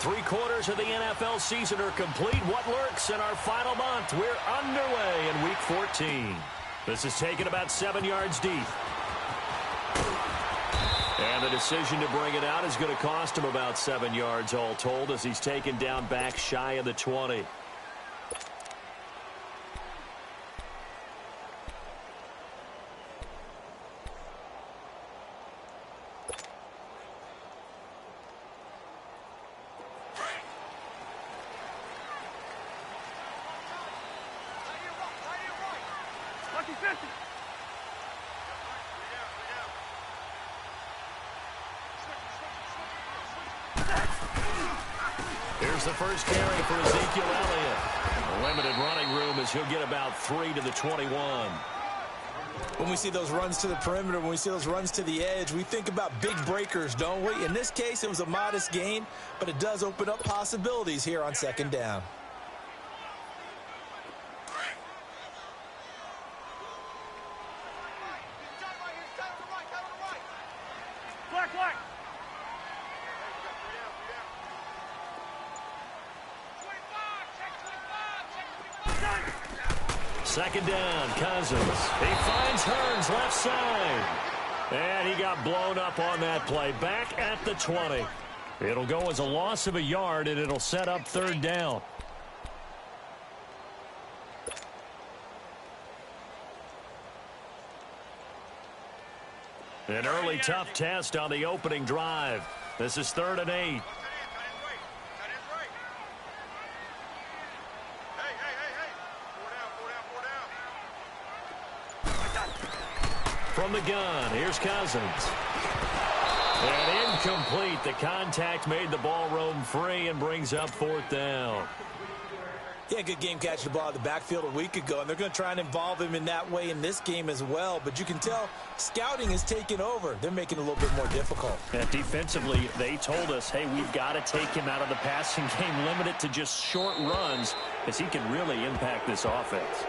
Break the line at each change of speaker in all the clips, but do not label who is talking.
3/4 of the NFL season are complete. What lurks in our final month? We're underway in Week 14. This is taken about 7 yards deep. And the decision to bring it out is going to cost him about 7 yards all told as he's taken down back shy of the 20. Here's the first carry for Ezekiel Elliott. A limited running room as he'll get about 3 to the 21.
When we see those runs to the perimeter, when we see those runs to the edge, we think about big breakers, don't we? In this case, it was a modest gain, but it does open up possibilities here on second down.
Second down, Cousins. He finds Hearns left side. And he got blown up on that play. Back at the 20. It'll go as a loss of a yard, and it'll set up third down. An early tough test on the opening drive. This is 3rd and 8. From the gun, here's Cousins. And incomplete. The contact made the ball roam free and brings up 4th down.
Yeah, good game catching the ball in the backfield a week ago, and they're going to try and involve him in that way in this game as well. But you can tell scouting is taking over. They're making it a little bit more difficult.
And defensively, they told us, hey, we've got to take him out of the passing game, limit it to just short runs, as he can really impact this offense.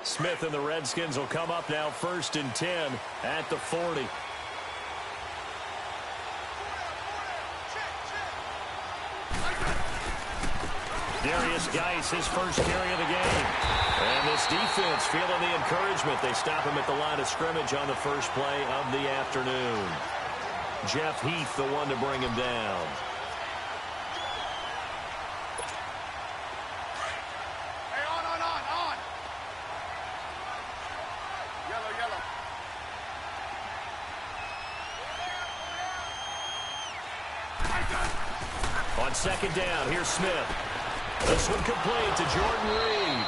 Smith and the Redskins will come up now 1st and 10 at the 40. Darius Geis, his first carry of the game. And this defense feeling the encouragement. They stop him at the line of scrimmage on the first play of the afternoon. Jeff Heath, the one to bring him down. On second down, here's Smith. This one complete to Jordan Reed.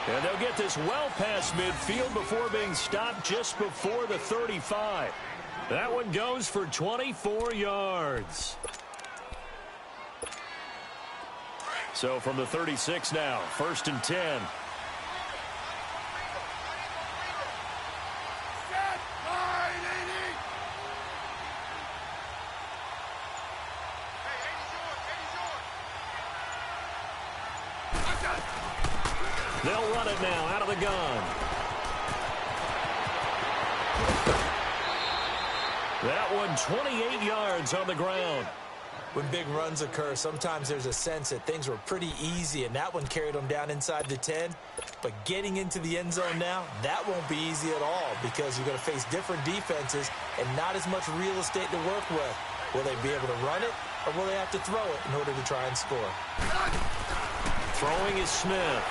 And they'll get this well past midfield before being stopped just before the 35. That one goes for 24 yards. So from the 36 now, 1st and 10. They'll run it now out of the gun. That one 28 yards on the ground.
When big runs occur, sometimes there's a sense that things were pretty easy, and that one carried them down inside the 10. But getting into the end zone now, that won't be easy at all because you're going to face different defenses and not as much real estate to work with. Will they be able to run it, or will they have to throw it in order to try and score?
Throwing is Smith.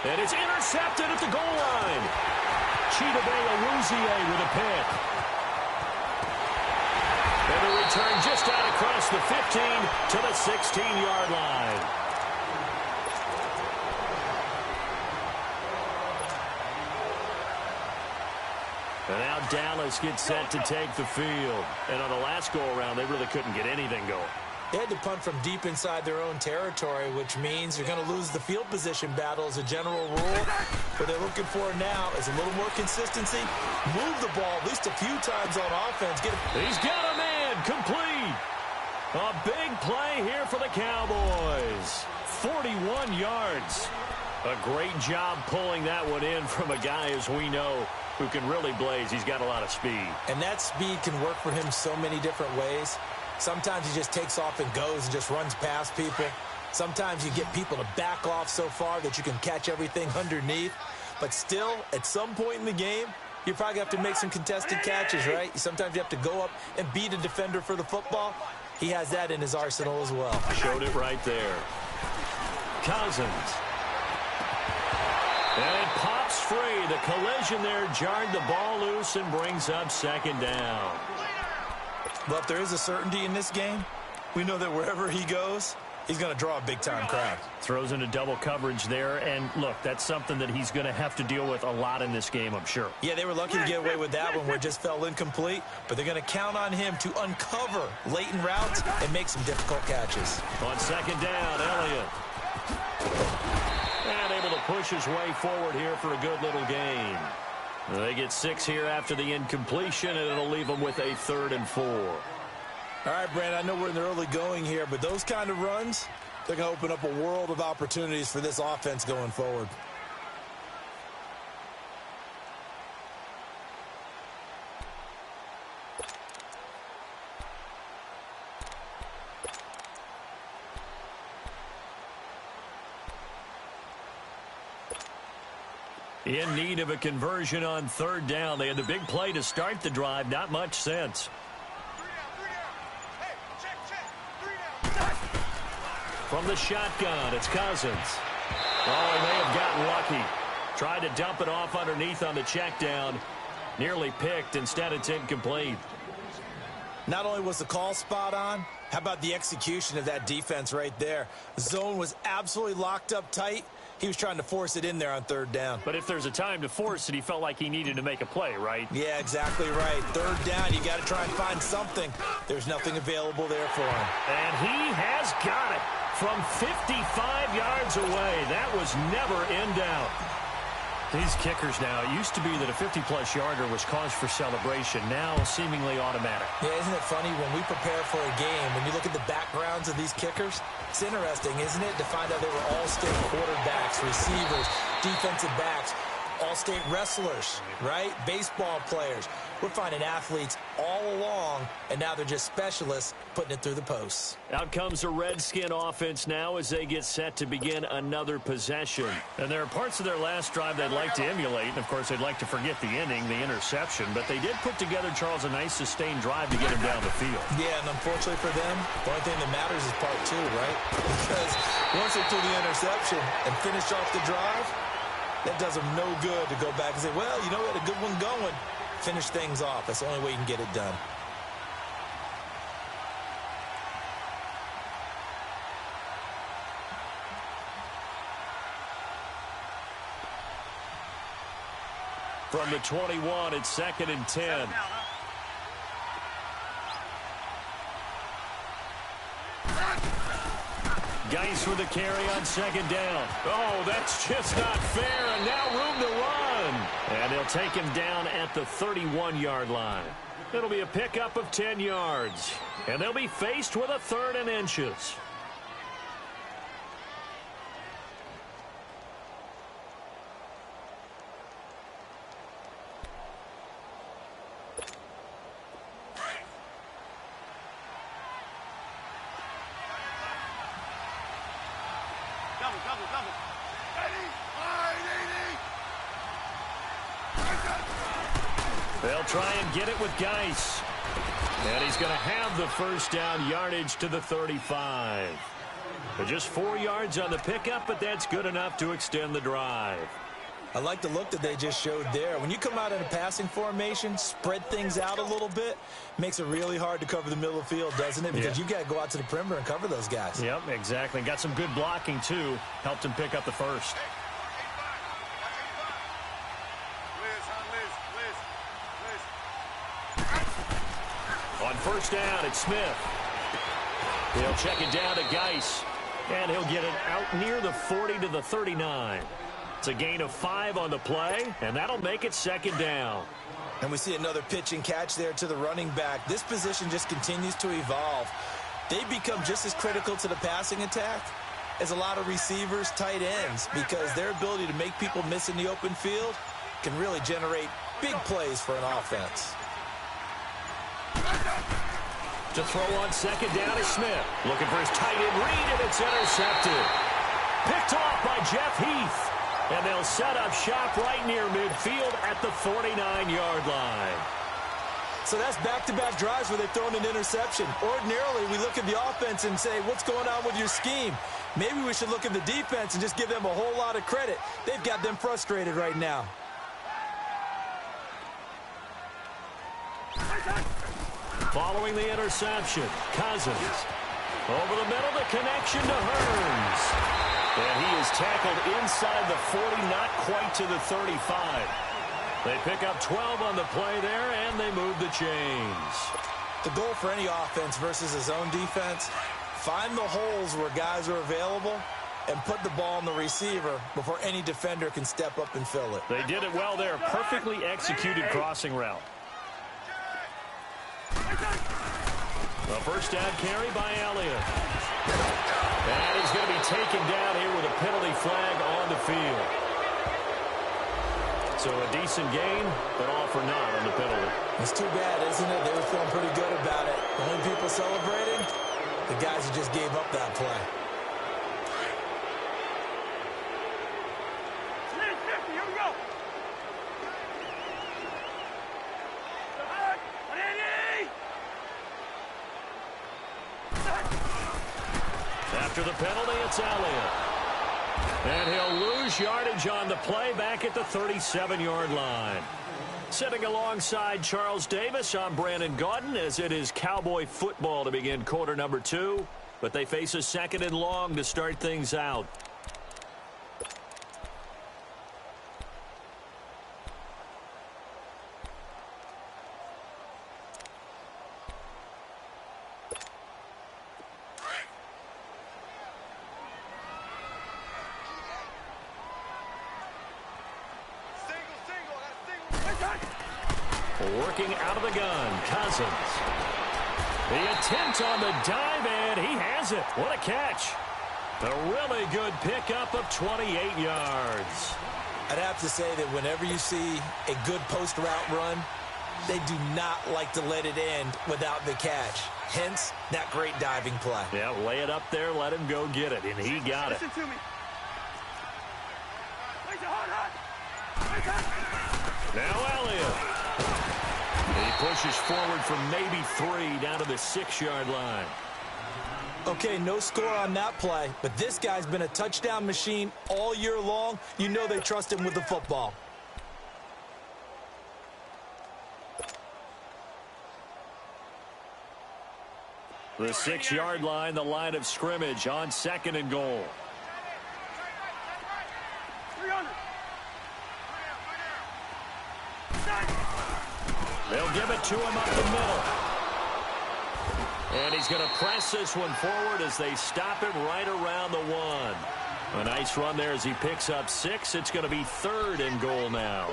And it's intercepted at the goal line. Chidobe with a pick. And a return just out across the 15 to the 16-yard line. And now Dallas gets set to take the field. And on the last go-around, they really couldn't get anything going.
They had to punt from deep inside their own territory, which means they're going to lose the field position battle as a general rule. What they're looking for now is a little more consistency. Move the ball at least a few times on offense.
He's got a man complete. A big play here for the Cowboys. 41 yards. A great job pulling that one in from a guy, as we know, who can really blaze. He's got a lot of speed.
And that speed can work for him so many different ways. Sometimes he just takes off and goes and just runs past people. Sometimes you get people to back off so far that you can catch everything underneath. But still, at some point in the game, you probably have to make some contested catches, right? Sometimes you have to go up and beat a defender for the football. He has that in his arsenal as well.
Showed it right there. Cousins. And it pops free. The collision there jarred the ball loose and brings up second down.
Well, if there is a certainty in this game, we know that wherever he goes, he's going to draw a big-time crowd.
Throws into double coverage there, and look, that's something that he's going to have to deal with a lot in this game, I'm sure.
Yeah, they were lucky to get away with that one where it just fell incomplete, but they're going to count on him to uncover latent routes and make some difficult catches.
On second down, Elliott. And able to push his way forward here for a good little gain. They get 6 here after the incompletion, and it'll leave them with a 3rd and 4.
All right, Brandon, I know we're in the early going here, but those kind of runs, they're going to open up a world of opportunities for this offense going forward.
In need of a conversion on 3rd down. They had the big play to start the drive. Not much sense. From the shotgun, it's Cousins. Oh, he may have gotten lucky. Tried to dump it off underneath on the check down. Nearly picked. Instead, it's incomplete.
Not only was the call spot on, how about the execution of that defense right there? The zone was absolutely locked up tight. He was trying to force it in there on 3rd down.
But if there's a time to force it, he felt like he needed to make a play, right?
Yeah, exactly right. 3rd down, you got to try and find something. There's nothing available there for him.
And he has got it from 55 yards away. That was never in doubt. These kickers now, it used to be that a 50-plus yarder was cause for celebration. Now seemingly automatic.
Yeah, isn't it funny when we prepare for a game, when you look at the backgrounds of these kickers, it's interesting, isn't it, to find out they were all-state quarterbacks, receivers, defensive backs, all-state wrestlers, right? Baseball players. We're finding athletes all along, and now they're just specialists putting it through the posts.
Out comes the Redskin offense now as they get set to begin another possession. And there are parts of their last drive they'd like to emulate. And, of course, they'd like to forget the inning, the interception. But they did put together, Charles, a nice sustained drive to get him down the field.
Yeah, and unfortunately for them, the only thing that matters is part 2, right? Because once they threw the interception and finished off the drive, that does them no good to go back and say, well, you know, we had a good one going. Finish things off. That's the only way you can get it done.
From the 21, it's 2nd and 10. Geis with the carry on 2nd down. Oh, that's just not fair, and now room to run. And they'll take him down at the 31-yard line. It'll be a pickup of 10 yards, and they'll be faced with a 3rd and inches. They'll try and get it with Geis. And he's going to have the 1st down, yardage to the 35. But just 4 yards on the pickup, but that's good enough to extend the drive.
I like the look that they just showed there. When you come out in a passing formation, spread things out a little bit, makes it really hard to cover the middle of the field, doesn't it? Because you got to go out to the perimeter and cover those guys.
Yep, exactly. Got some good blocking, too. Helped him pick up the 1st. On 1st down, it's Smith. He'll check it down to Geis. And he'll get it out near the 40 to the 39. It's a gain of 5 on the play, and that'll make it 2nd down.
And we see another pitch and catch there to the running back. This position just continues to evolve. they become just as critical to the passing attack as a lot of receivers, tight ends, because their ability to make people miss in the open field can really generate big plays for an offense.
To throw on second down is Smith. Looking for his tight end read, and it's intercepted. Picked off by Jeff Heath. And they'll set up shop right near midfield at the 49-yard line.
So that's back-to-back drives where they've thrown an interception. Ordinarily, we look at the offense and say, what's going on with your scheme? Maybe we should look at the defense and just give them a whole lot of credit. They've got them frustrated right now.
Following the interception, Cousins. Over the middle, the connection to Hearns. And he is tackled inside the 40, not quite to the 35. They pick up 12 on the play there, and they move the chains.
The goal for any offense versus a zone defense, find the holes where guys are available and put the ball on the receiver before any defender can step up and fill it.
They did it well there. Perfectly executed crossing route. A first down carry by Elliott. And he's going to be taken down here with a penalty flag on the field. So a decent gain, but all for naught on the penalty.
It's too bad, isn't it? They were feeling pretty good about it. The only people celebrating, the guys who just gave up that play.
Here we go.
After the penalty, it's Elliott. And he'll lose yardage on the play back at the 37-yard line. Sitting alongside Charles Davis, I'm Brandon Gaudin, as it is Cowboy football to begin quarter number 2. But they face a second and long to start things out. Working out of the gun, Cousins. The attempt on the dive, and he has it. What a catch. A really good pickup of 28 yards.
I'd have to say that whenever you see a good post route run, they do not like to let it end without the catch. Hence, that great diving play.
Yeah, lay it up there, let him go get it, and he got it.
Listen to me.
Now Elliott. He pushes forward from maybe 3 down to the 6-yard line.
Okay, no score on that play, but this guy's been a touchdown machine all year long. You know they trust him with the football.
The 6-yard line, the line of scrimmage on second and goal.
300.
They'll give it to him up the middle. And he's going to press this one forward as they stop it right around the 1. A nice run there as he picks up 6. It's going to be 3rd and goal now.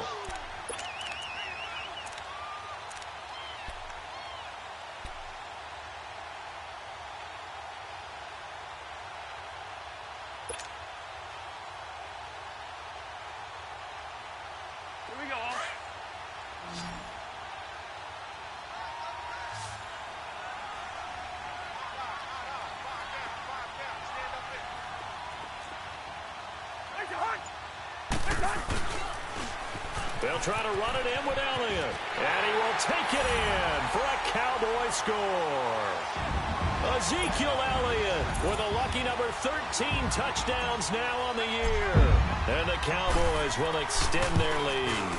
Here we go.
They'll try to run it in with Elliott. And he will take it in for a Cowboy score. Ezekiel Elliott with a lucky number 13 touchdowns now on the year. And the Cowboys will extend their lead.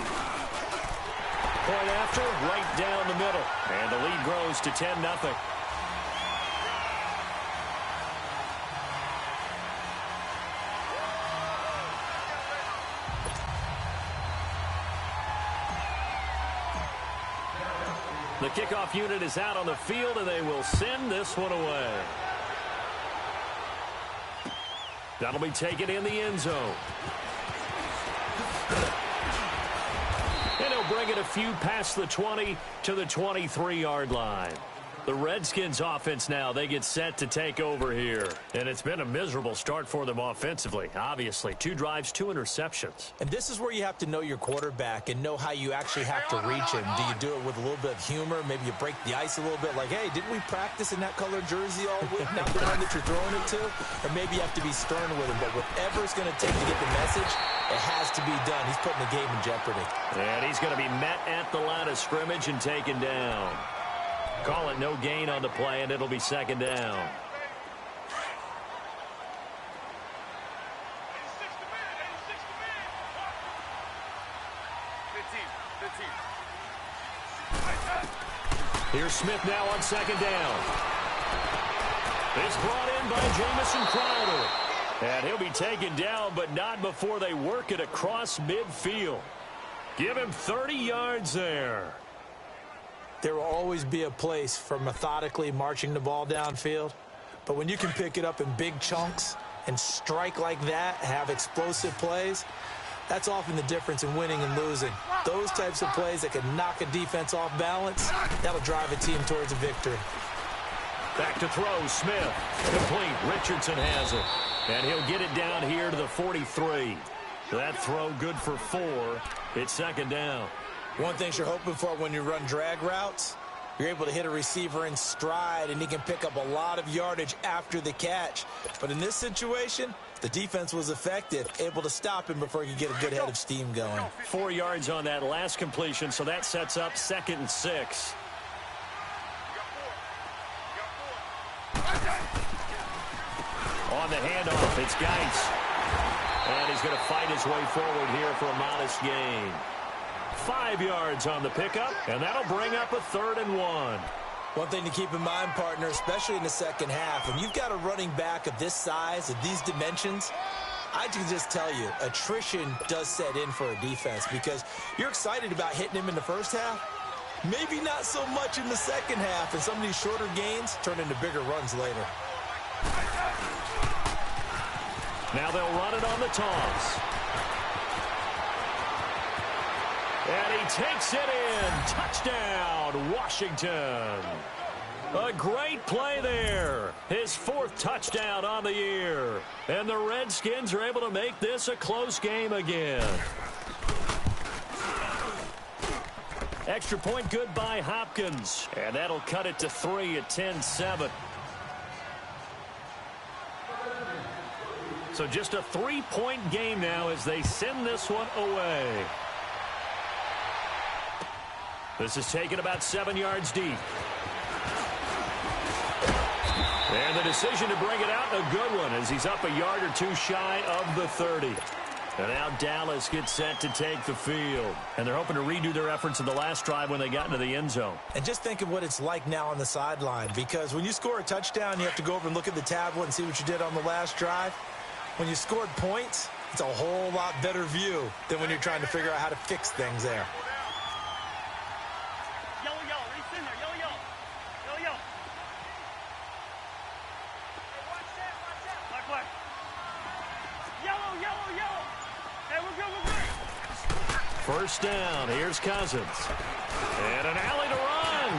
Point after, right down the middle. And the lead grows to 10-0. The kickoff unit is out on the field, and they will send this one away. That'll be taken in the end zone. And he'll bring it a few past the 20 to the 23-yard line. The Redskins offense now, they get set to take over here. And it's been a miserable start for them offensively, obviously. 2 drives, 2 interceptions.
And this is where you have to know your quarterback and know how you actually have to reach him. Do you do it with a little bit of humor? Maybe you break the ice a little bit like, hey, didn't we practice in that colored jersey all week? Not the one that you're throwing it to? Or maybe you have to be stern with him. But whatever it's going to take to get the message, it has to be done. He's putting the game in jeopardy.
And he's going to be met at the line of scrimmage and taken down. Call it no gain on the play, and it'll be second down. Here's Smith now on second down. It's brought in by Jamison Crowder. And he'll be taken down, but not before they work it across midfield. Give him 30 yards there.
There will always be a place for methodically marching the ball downfield. But when you can pick it up in big chunks and strike like that, have explosive plays, that's often the difference in winning and losing. Those types of plays that can knock a defense off balance, that'll drive a team towards a victory.
Back to throw, Smith. Complete. Richardson has it. And he'll get it down here to the 43. That throw good for 4. It's second down.
One thing you're hoping for when you run drag routes, you're able to hit a receiver in stride, and he can pick up a lot of yardage after the catch. But in this situation, the defense was effective, able to stop him before he could get a good head of steam going.
4 yards on that last completion, so that sets up 2nd and 6. On the handoff, it's Geis. And he's going to fight his way forward here for a modest gain. 5 yards on the pickup, and that'll bring up a 3rd and 1.
One thing to keep in mind, partner, especially in the second half, when you've got a running back of this size, of these dimensions, I can just tell you, attrition does set in for a defense because you're excited about hitting him in the first half. Maybe not so much in the second half, and some of these shorter gains turn into bigger runs later.
Now they'll run it on the toss. And he takes it in. Touchdown, Washington. A great play there. His 4th touchdown on the year. And the Redskins are able to make this a close game again. Extra point good by Hopkins. And that'll cut it to 3 at 10-7. So just a 3-point game now as they send this one away. This is taken about 7 yards deep. And the decision to bring it out, a good one, as he's up a yard or 2 shy of the 30. And now Dallas gets set to take the field. And they're hoping to redo their efforts in the last drive when they got into the end zone.
And just think of what it's like now on the sideline, because when you score a touchdown, you have to go over and look at the tablet and see what you did on the last drive. When you scored points, it's a whole lot better view than when you're trying to figure out how to fix things there.
Yellow, yellow. Reach in there. Yellow, yellow. Yellow, yellow. Watch that, watch that. Black, black. Yellow, yellow, yellow. Okay, we're good, we're good.
First down. Here's Cousins. And an alley to run.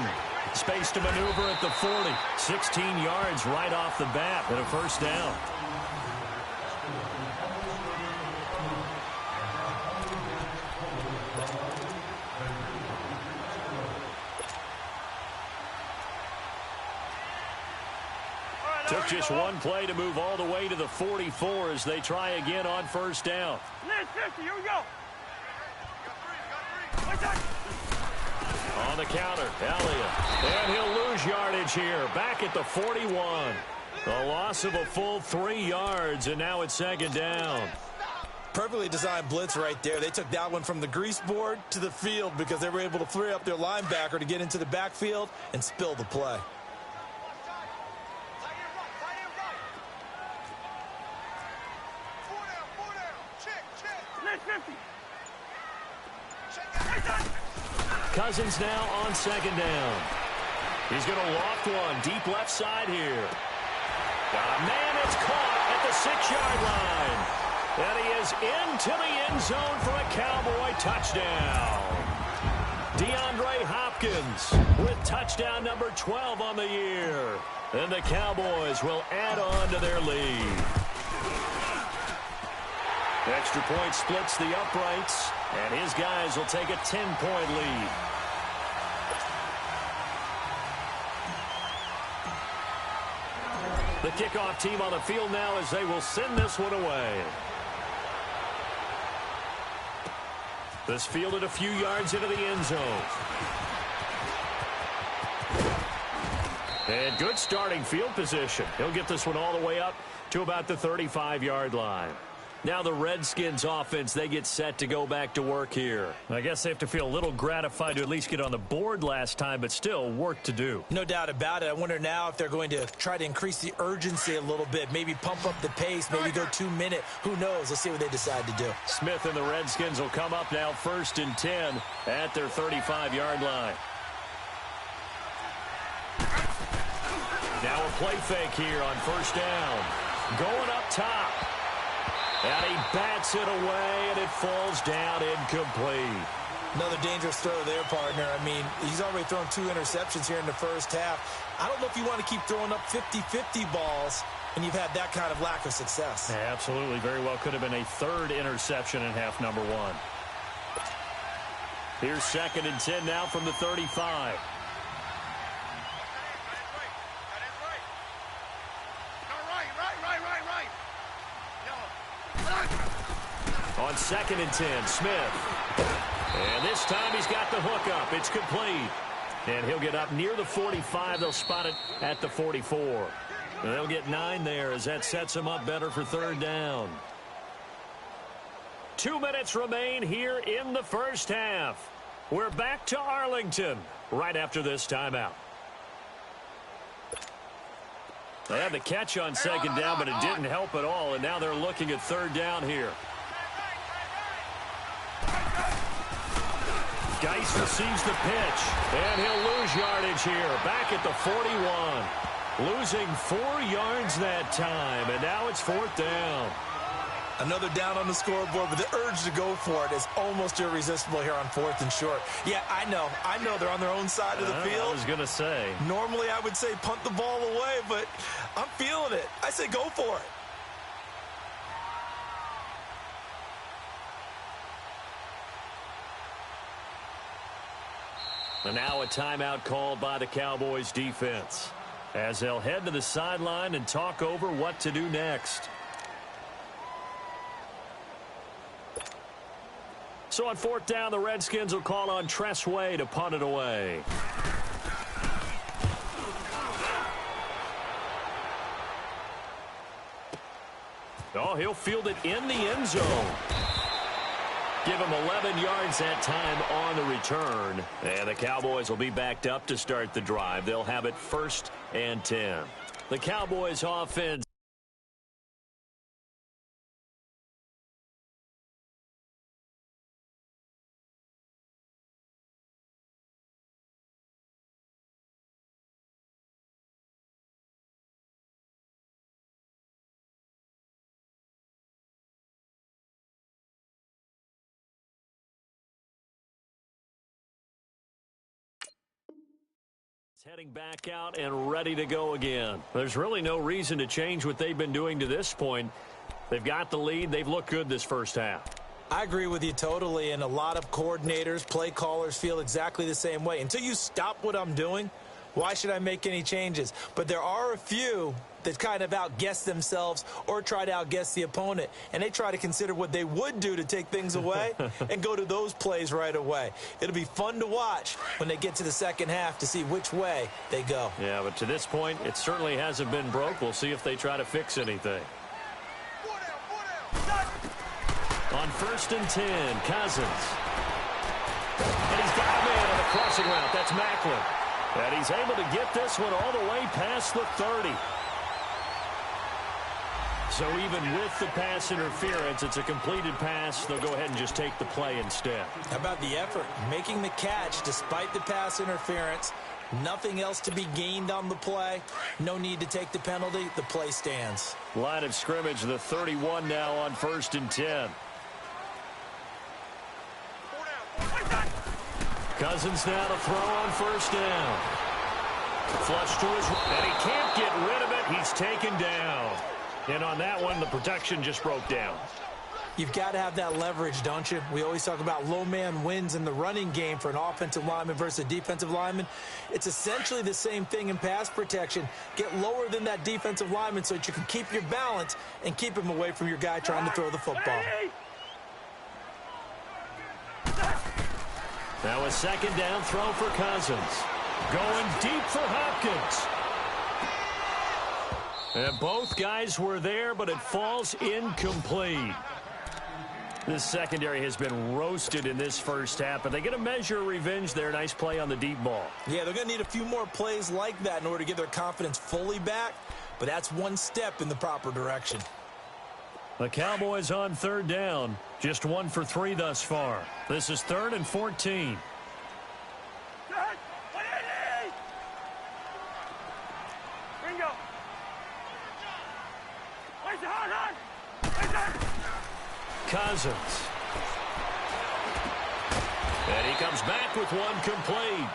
Space to maneuver at the 40. 16 yards right off the bat and a first down. Took just one play to move all the way to the 44 as they try again on first down.
50, here we go.
On the counter, Elliott. And he'll lose yardage here. Back at the 41. A loss of a full 3 yards, and now it's second down.
Perfectly designed blitz right there. They took that one from the grease board to the field because they were able to free up their linebacker to get into the backfield and spill the play.
Cousins now on second down. He's going to loft one deep left side here. Got a man that's caught at the 6-yard line. And he is into the end zone for a Cowboy touchdown. DeAndre Hopkins Redskins with touchdown number 12 on the year. And the Cowboys will add on to their lead. Extra point splits the uprights, and his guys will take a 10-point lead. The kickoff team on the field now as they will send this one away. This fielded a few yards into the end zone. And good starting field position. He'll get this one all the way up to about the 35-yard line. Now the Redskins offense, they get set to go back to work here. I guess they have to feel a little gratified to at least get on the board last time, but still work to do.
No doubt about it. I wonder now if they're going to try to increase the urgency a little bit, maybe pump up the pace, maybe go 2-minute. Who knows? Let's see what they decide to do.
Smith and the Redskins will come up now 1st and 10 at their 35-yard line. Now a play fake here on 1st down. Going up top. And he bats it away, and it falls down incomplete.
Another dangerous throw there, partner. I mean, he's already thrown 2 interceptions here in the first half. I don't know if you want to keep throwing up 50-50 balls when you've had that kind of lack of success.
Yeah, absolutely. Very well could have been a 3rd interception in half number 1. Here's 2nd and 10 now from the 35. On 2nd and 10, Smith. And this time he's got the hook up. It's complete. And he'll get up near the 45. They'll spot it at the 44. And they'll get 9 there as that sets him up better for 3rd down. 2 minutes remain here in the first half. We're back to Arlington right after this timeout. They had the catch on 2nd down, but it didn't help at all. And now they're looking at 3rd down here. Geis receives the pitch, and he'll lose yardage here, back at the 41. Losing 4 yards that time, and now it's 4th down.
Another down on the scoreboard, but the urge to go for it is almost irresistible here on 4th and short. Yeah, I know they're on their own side of the field.
I was going to say.
Normally I would say punt the ball away, but I'm feeling it. I say go for it.
And now a timeout called by the Cowboys defense as they'll head to the sideline and talk over what to do next. So on 4th down, the Redskins will call on Tressway to punt it away. Oh, he'll field it in the end zone. Give him 11 yards that time on the return. And the Cowboys will be backed up to start the drive. They'll have it 1st and 10. The Cowboys offense. Heading back out and ready to go again. There's really no reason to change what they've been doing to this point. They've got the lead. They've looked good this first half.
I agree with you totally, and a lot of coordinators, play callers feel exactly the same way. Until you stop what I'm doing, why should I make any changes? But there are a few that kind of outguess themselves or try to outguess the opponent, and they try to consider what they would do to take things away and go to those plays right away. It'll be fun to watch when they get to the second half to see which way they go.
Yeah, but to this point, it certainly hasn't been broke. We'll see if they try to fix anything. On 1st and 10, Cousins. And he's got a man on the crossing route. That's Macklin. And he's able to get this one all the way past the 30. So even with the pass interference, it's a completed pass. They'll go ahead and just take the play instead.
How about the effort? Making the catch despite the pass interference. Nothing else to be gained on the play. No need to take the penalty. The play stands.
Line of scrimmage, the 31 now on 1st and 10. Cousins now to throw on first down. Flush to his, and he can't get rid of it. He's taken down. And on that one, the protection just broke down.
You've got to have that leverage, don't you? We always talk about low man wins in the running game for an offensive lineman versus a defensive lineman. It's essentially the same thing in pass protection. Get lower than that defensive lineman so that you can keep your balance and keep him away from your guy trying to throw the football.
Now a second down throw for Cousins. Going deep for Hopkins. And both guys were there, but it falls incomplete. This secondary has been roasted in this first half, but they get a measure of revenge there. Nice play on the deep ball.
Yeah, they're going to need a few more plays like that in order to get their confidence fully back, but that's one step in the proper direction.
The Cowboys on third down, just 1 for 3 thus far. This is 3rd and 14.
Bingo.
Cousins. And he comes back with one complete.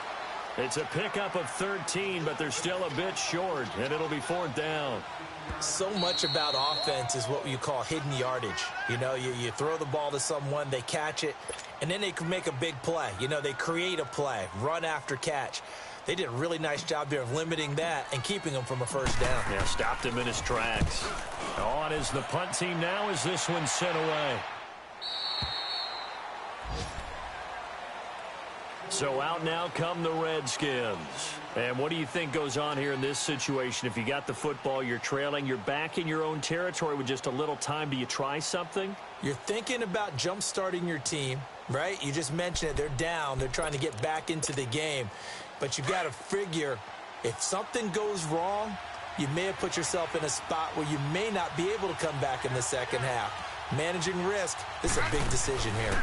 It's a pickup of 13, but they're still a bit short, and it'll be 4th down.
So much about offense is what you call hidden yardage. You know, you throw the ball to someone, they catch it, and then they can make a big play. You know, they create a play, run after catch. They did a really nice job there of limiting that and keeping him from a first down.
Yeah, stopped him in his tracks. On is the punt team now as this one's sent away. So out now come the Redskins. And what do you think goes on here in this situation? If you got the football, you're trailing, you're back in your own territory with just a little time. Do you try something?
You're thinking about jump-starting your team, right? You just mentioned it. They're down. They're trying to get back into the game. But you got to figure if something goes wrong, you may have put yourself in a spot where you may not be able to come back in the second half. Managing risk, this is a big decision here.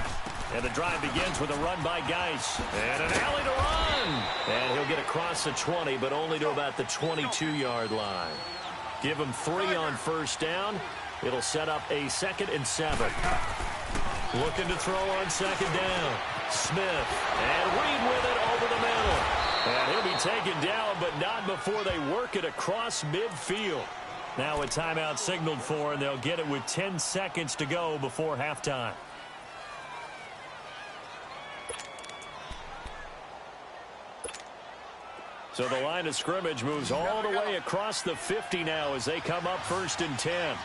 And the drive begins with a run by Geis. And an alley to run. And he'll get across the 20, but only to about the 22-yard line. Give him 3 on first down. It'll set up a 2nd and 7. Looking to throw on second down. Smith. And Reed with it over the middle. And he'll be taken down, but not before they work it across midfield. Now a timeout signaled for, and they'll get it with 10 seconds to go before halftime. So the line of scrimmage moves all the way across the 50 now as they come up 1st and 10.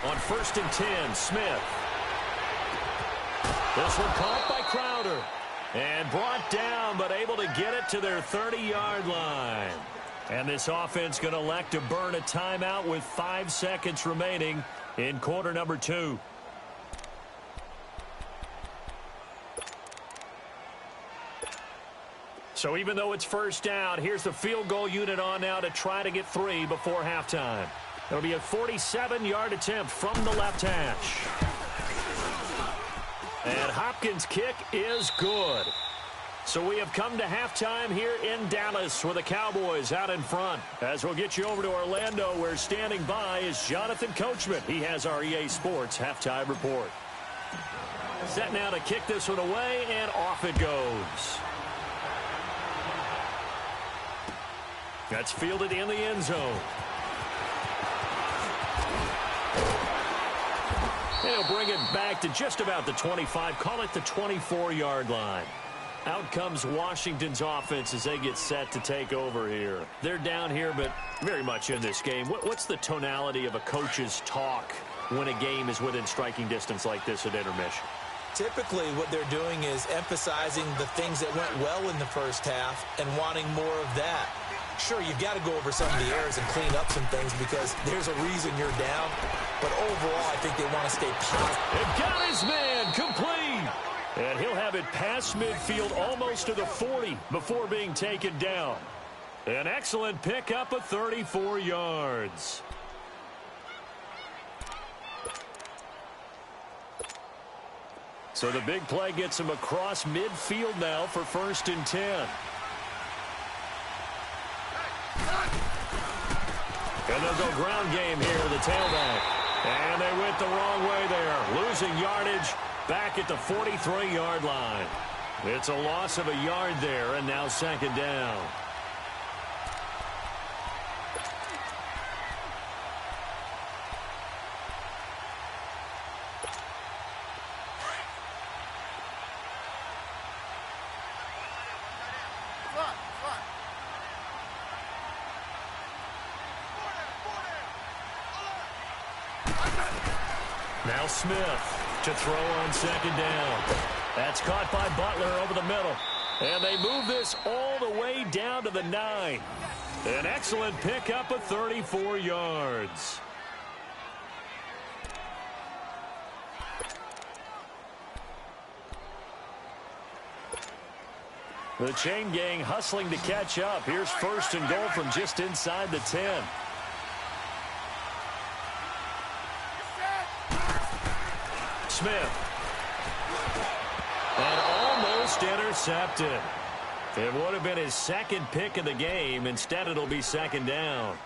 On 1st and 10, Smith. This one caught by Crowder. And brought down, but able to get it to their 30-yard line. And this offense going to elect to burn a timeout with 5 seconds remaining in quarter number 2. So even though it's first down, here's the field goal unit on now to try to get 3 before halftime. It'll be a 47-yard attempt from the left hash. And Hopkins' kick is good. So we have come to halftime here in Dallas with the Cowboys out in front. As we'll get you over to Orlando, where standing by is Jonathan Coachman. He has our EA Sports halftime report. Set now to kick this one away, and off it goes. That's fielded in the end zone. They'll bring it back to just about the 25, call it the 24-yard line. Out comes Washington's offense as they get set to take over here. They're down here, but very much in this game. What's the tonality of a coach's talk when a game is within striking distance like this at intermission?
Typically, what they're doing is emphasizing the things that went well in the first half and wanting more of that. Sure, you've got to go over some of the errors and clean up some things because there's a reason you're down. But overall, I think they want to stay positive.
And got his man complete. And he'll have it past midfield almost to the 40 before being taken down. An excellent pickup of 34 yards. So the big play gets him across midfield now for 1st and 10. They'll go ground game here to the tailback. And they went the wrong way there, losing yardage back at the 43-yard line. It's a loss of a yard there, and now second down. Now Smith to throw on second down. That's caught by Butler over the middle. And they move this all the way down to the 9. An excellent pickup of 34 yards. The chain gang hustling to catch up. Here's first and goal from just inside the 10. Smith. And almost intercepted. It would have been his second pick of the game. Instead, it'll be second down.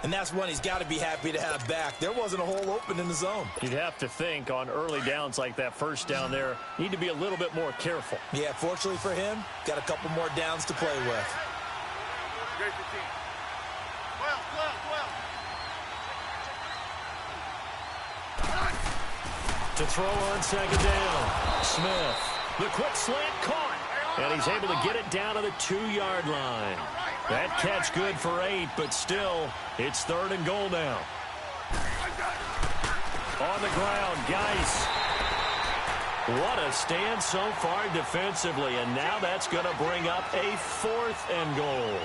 And that's one he's got to be happy to have back. There wasn't a hole open in the zone.
You'd have to think on early downs like that first down there, need to be a little bit more careful.
Yeah, fortunately for him, got a couple more downs to play with.
Great 15. 12, 12, 12.
To throw on second down. Smith. The quick slant caught. And he's able to get it down to the 2-yard line. That catch good for 8, but still, it's third and goal now. On the ground, Geis. What a stand so far defensively, and now that's going to bring up a 4th and goal.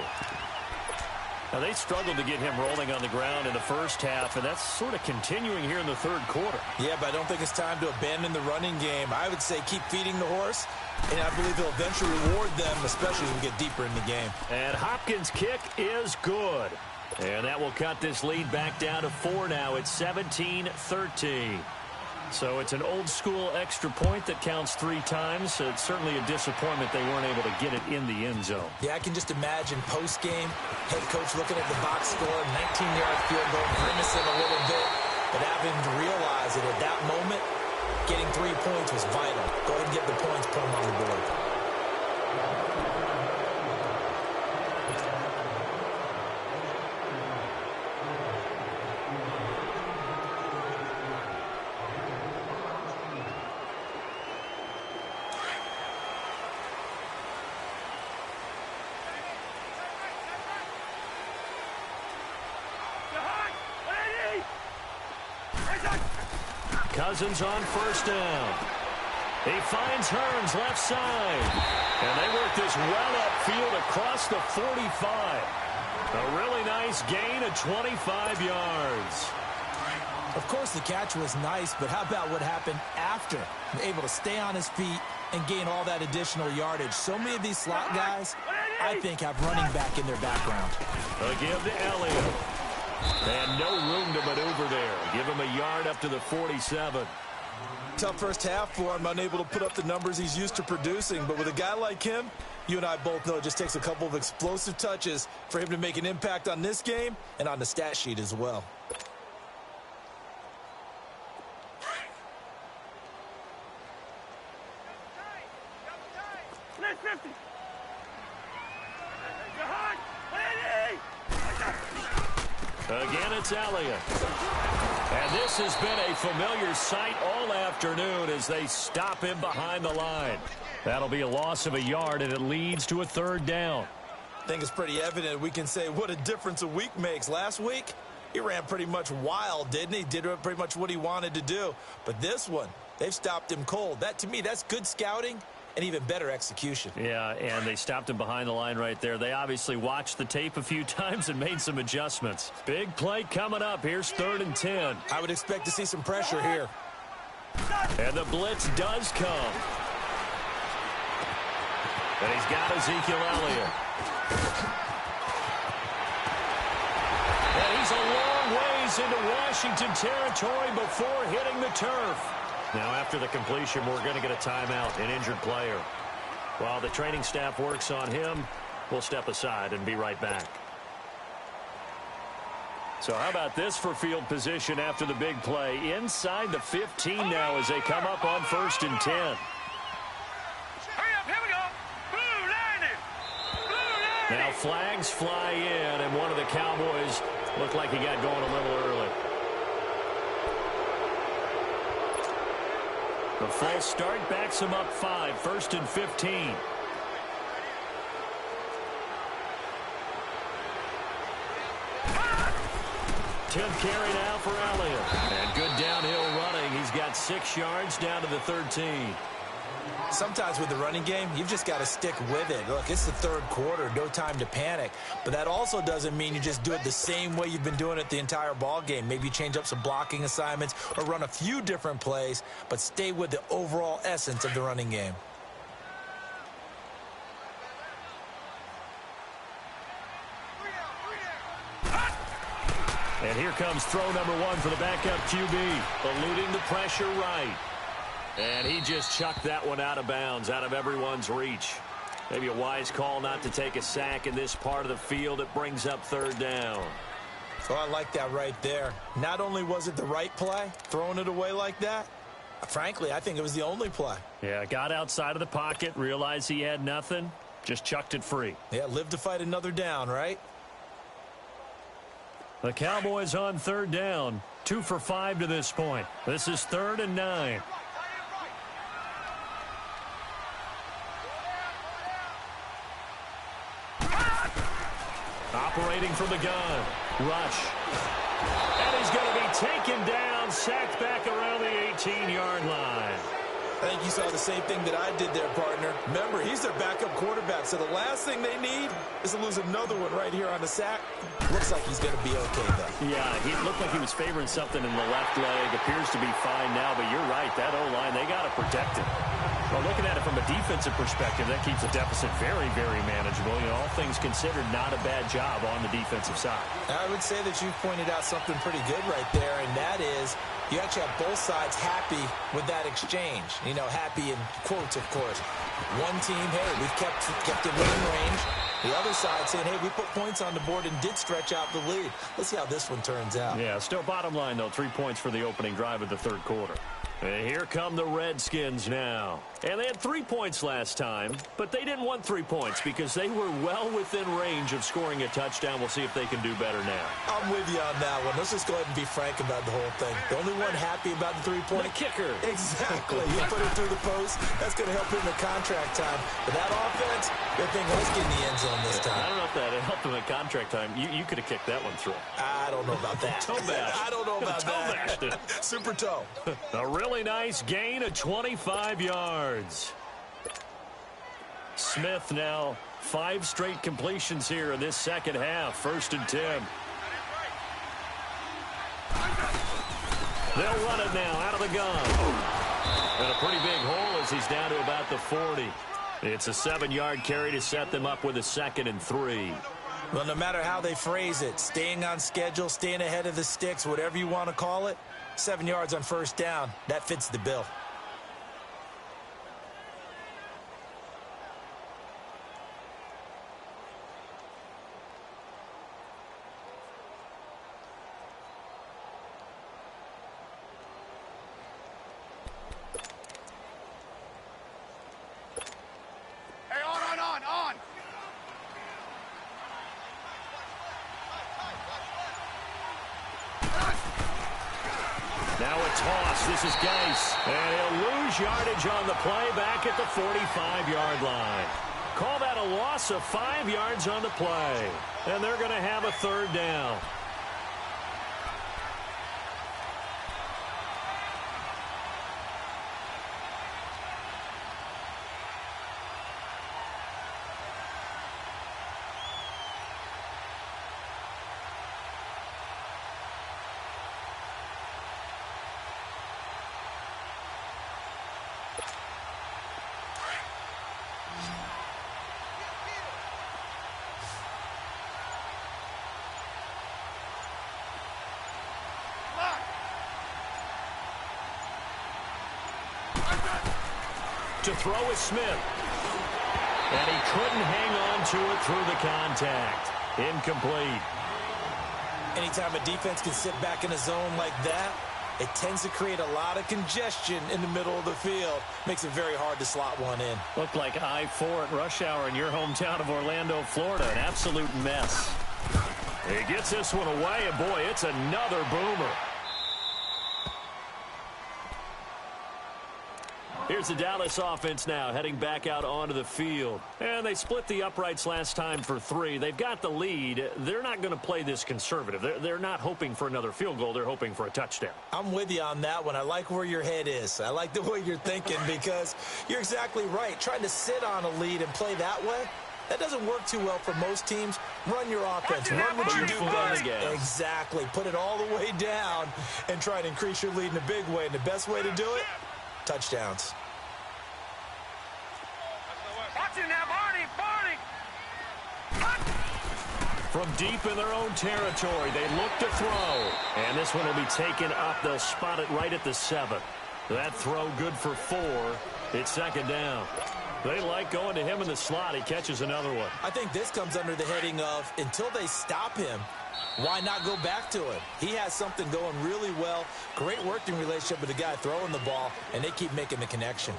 Now, they struggled to get him rolling on the ground in the first half, and that's sort of continuing here in the third quarter.
Yeah, but I don't think it's time to abandon the running game. I would say keep feeding the horse, and I believe he'll eventually reward them, especially as we get deeper in the game.
And Hopkins' kick is good. And that will cut this lead back down to 4 now. It's 17-13. So it's an old-school extra point that counts 3 times. So it's certainly a disappointment they weren't able to get it in the end zone.
Yeah, I can just imagine post-game, head coach looking at the box score, 19-yard field goal, grimacing a little bit, but having to realize that at that moment, getting 3 points was vital. Go ahead and get the points, put them on the board.
Cousins on first down. He finds Hearns left side. And they work this well upfield across the 45. A really nice gain of 25 yards.
Of course, the catch was nice, but how about what happened after? Able to stay on his feet and gain all that additional yardage. So many of these slot guys, I think, have running back in their background.
A give to Elliott. And no room to maneuver there. Give him a yard up to the 47.
Tough first half for him, unable to put up the numbers he's used to producing. But with a guy like him, you and I both know it just takes a couple of explosive touches for him to make an impact on this game and on the stat sheet as well.
Again, it's Elliott. And this has been a familiar sight all afternoon as they stop him behind the line. That'll be a loss of a yard, and it leads to a third down.
I think it's pretty evident. We can say what a difference a week makes. Last week, he ran pretty much wild, didn't he? Did pretty much what he wanted to do. But this one, they've stopped him cold. That, to me, that's good scouting and even better execution.
Yeah, and they stopped him behind the line right there. They obviously watched the tape a few times and made some adjustments. Big play coming up. Here's 3rd and 10.
I would expect to see some pressure here.
And the blitz does come. And he's got Ezekiel Elliott. And he's a long ways into Washington territory before hitting the turf. Now, after the completion, we're going to get a timeout, an injured player. While the training staff works on him, we'll step aside and be right back. So how about this for field position after the big play? Inside the 15 now as they come up on 1st and 10.
Hurry up, here we go. Blue line it. Blue line
Now flags fly in, and one of the Cowboys looked like he got going a little early. The false start backs him up 5, 1st and 15. Tenth carry now for Elliott. And good downhill running. He's got 6 yards down to the 13.
Sometimes with the running game, you've just got to stick with it. Look, it's the 3rd quarter, no time to panic. But that also doesn't mean you just do it the same way you've been doing it the entire ball game. Maybe change up some blocking assignments or run a few different plays, but stay with the overall essence of the running game.
And here comes throw number 1 for the backup QB. Eluding the pressure right. And he just chucked that one out of bounds, out of everyone's reach. Maybe a wise call not to take a sack in this part of the field. It brings up 3rd down.
Oh, I like that right there. Not only was it the right play, throwing it away like that, frankly, I think it was the only play.
Yeah, got outside of the pocket, realized he had nothing, just chucked it free.
Yeah, live to fight another down, right?
The Cowboys on 3rd down, 2 for 5 to this point. This is 3rd and 9. Operating from the gun. Rush. And he's going to be taken down, sacked back around the 18-yard line.
I think you saw the same thing that I did there, partner. Remember, he's their backup quarterback, so the last thing they need is to lose another one right here on the sack. Looks like he's going to be okay, though.
Yeah, he looked like he was favoring something in the left leg. Appears to be fine now, but you're right. That O-line, they got to protect him. Well, looking at it from a defensive perspective, that keeps the deficit very, very manageable. You know, all things considered, not a bad job on the defensive side.
I would say that you've pointed out something pretty good right there, and that is you actually have both sides happy with that exchange. You know, happy in quotes, of course. One team, hey, we've kept it within range. The other side saying, hey, we put points on the board and did stretch out the lead. Let's see how this one turns out.
Yeah, still bottom line, though, 3 points for the opening drive of the 3rd quarter. And here come the Redskins now. And they had 3 points last time, but they didn't want 3 points because they were well within range of scoring a touchdown. We'll see if they can do better now.
I'm with you on that one. Let's just go ahead and be frank about the whole thing. The only one happy about the 3-point.
The kicker.
Exactly. You put it through the post. That's going to help him in contract time. But that offense, good thing let's get in the end zone this time.
I don't know if that helped him in contract time. You could have kicked that one through.
I don't know about that.
Toe bash.
I don't know about
toe
that.
bashed.
Super toe.
A really nice gain of 25 yards. Smith now 5 straight completions here in this second half. 1st and 10. They'll run it now out of the gun. And a pretty big hole as he's down to about the 40. It's a 7-yard carry to set them up with a 2nd and 3.
Well, no matter how they phrase it, staying on schedule, staying ahead of the sticks, whatever you want to call it, 7 yards on 1st down, that fits the bill.
Now a toss. This is Geis. And he'll lose yardage on the play back at the 45-yard line. Call that a loss of 5 yards on the play. And they're going to have a 3rd down. To throw is Smith. And he couldn't hang on to it through the contact. Incomplete.
Anytime a defense can sit back in a zone like that, it tends to create a lot of congestion in the middle of the field. Makes it very hard to slot one in.
Looked like I-4 at rush hour in your hometown of Orlando, Florida. An absolute mess. He gets this one away, and boy, it's another boomer. Here's the Dallas offense now, heading back out onto the field. And they split the uprights last time for 3. They've got the lead. They're not going to play this conservative. They're not hoping for another field goal. They're hoping for a touchdown.
I'm with you on that one. I like where your head is. I like the way you're thinking because you're exactly right. Trying to sit on a lead and play that way, that doesn't work too well for most teams. Run your offense. Run what you do best. Exactly. Put it all the way down and try to increase your lead in a big way. And the best way to do it, touchdowns.
Watch it now, Barney!
From deep in their own territory, they look to throw. And this one will be taken up. They'll spot it right at the 7. That throw good for 4. It's second down. They like going to him in the slot. He catches another one.
I think this comes under the heading of until they stop him, why not go back to it? He has something going really well. Great working relationship with the guy throwing the ball, and they keep making the connection.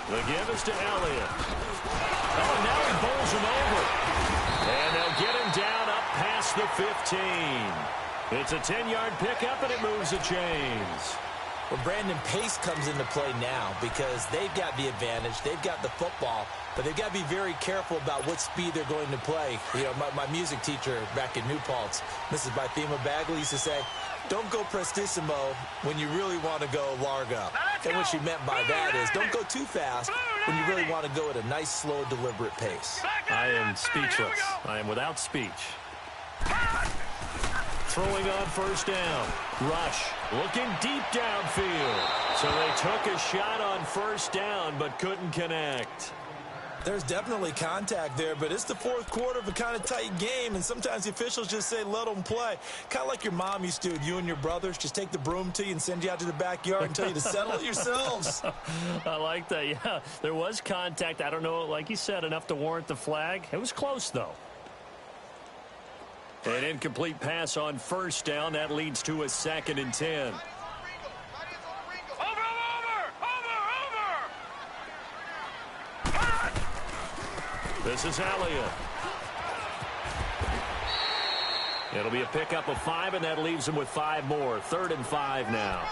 The give is to Elliott. Oh, now he bowls him over. And they'll get him down up past the 15. It's a 10-yard pickup, and it moves the chains.
Well, Brandon, pace comes into play now because they've got the advantage. They've got the football, but they've got to be very careful about what speed they're going to play. You know, my music teacher back in New Paltz, Mrs. Bythema Bagley, used to say, don't go prestissimo when you really want to go largo. And what she meant by that is don't go too fast when you really want to go at a nice, slow, deliberate pace.
I am speechless. I am without speech. Throwing on first down. Rush looking deep downfield. So they took a shot on first down but couldn't connect.
There's definitely contact there, but it's the fourth quarter of a kind of tight game, and sometimes the officials just say, let them play. Kind of like your mom used to do, you and your brothers, just take the broom to you and send you out to the backyard and tell you to settle it yourselves.
I like that, yeah. There was contact. I don't know, like you said, enough to warrant the flag. It was close, though. An incomplete pass on first down. That leads to a 2nd and 10. This is Elliott. It'll be a pickup of 5, and that leaves him with 5 more. 3rd and 5 now.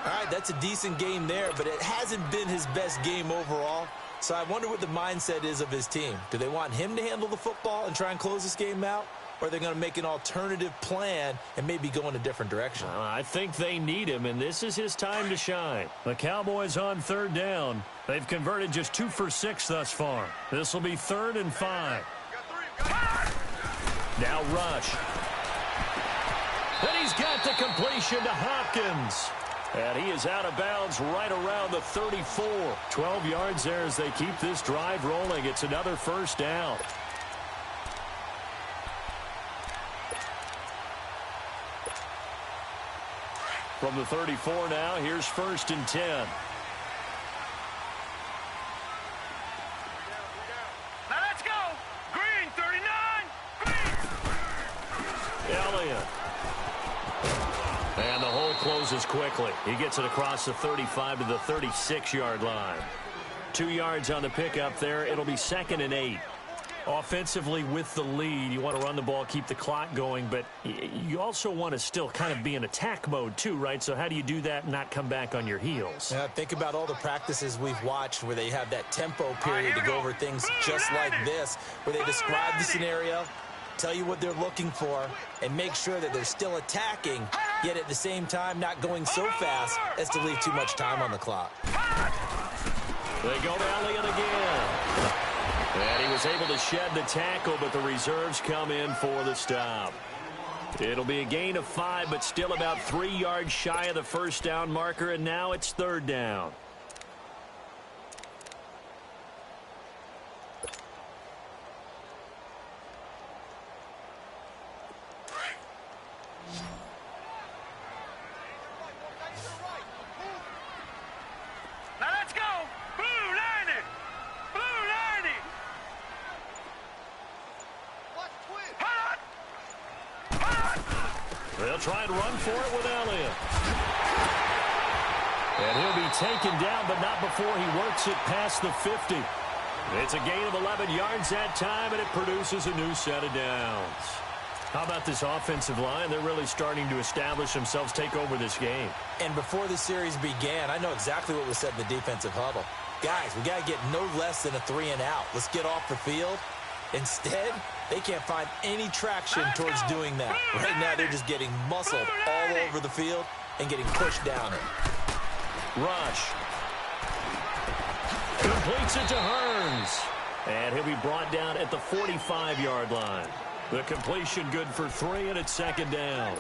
All right, that's a decent game there, but it hasn't been his best game overall. So I wonder what the mindset is of his team. Do they want him to handle the football and try and close this game out? Or are they going to make an alternative plan and maybe go in a different direction?
I think they need him, and this is his time to shine. The Cowboys on 3rd down. They've converted just 2 for 6 thus far. This will be 3rd and 5. Now Rush. And he's got the completion to Hopkins. And he is out of bounds right around the 34. 12 yards there as they keep this drive rolling. It's another first down. From the 34 now, here's 1st and 10.
Now let's go. Green, 39. Green.
Elliott. And the hole closes quickly. He gets it across the 35 to the 36-yard line. 2 yards on the pickup there. It'll be 2nd and 8. Offensively with the lead, you want to run the ball, keep the clock going, but you also want to still kind of be in attack mode too, right? So how do you do that and not come back on your heels?
Yeah, think about all the practices we've watched where they have that tempo period to go over things just like this, where they describe the scenario, tell you what they're looking for, and make sure that they're still attacking, yet at the same time not going so fast as to leave too much time on the clock.
They go to Elliott again. And he was able to shed the tackle, but the reserves come in for the stop. It'll be a gain of 5, but still about 3 yards shy of the first down marker, and now it's 3rd down. They'll try and run for it with Elliott. And he'll be taken down, but not before he works it past the 50. It's a gain of 11 yards that time, and it produces a new set of downs. How about this offensive line? They're really starting to establish themselves, take over this game.
And before the series began, I know exactly what was said in the defensive huddle. Guys, we got to get no less than a 3-and-out. Let's get off the field. Instead, they can't find any traction towards doing that. Right now, they're just getting muscled all over the field and getting pushed down it.
Rush. Completes it to Hearns. And he'll be brought down at the 45-yard line. The completion good for 3, and it's second down.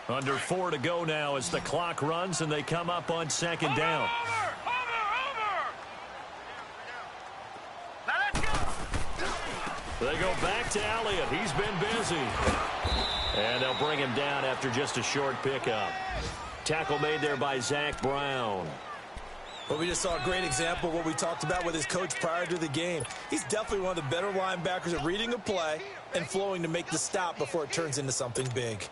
Under 4 to go now as the clock runs, and they come up on second down. They go back to Elliott. He's been busy. And they'll bring him down after just a short pickup. Tackle made there by Zach Brown.
But we just saw a great example of what we talked about with his coach prior to the game. He's definitely one of the better linebackers at reading a play and flowing to make the stop before it turns into something big.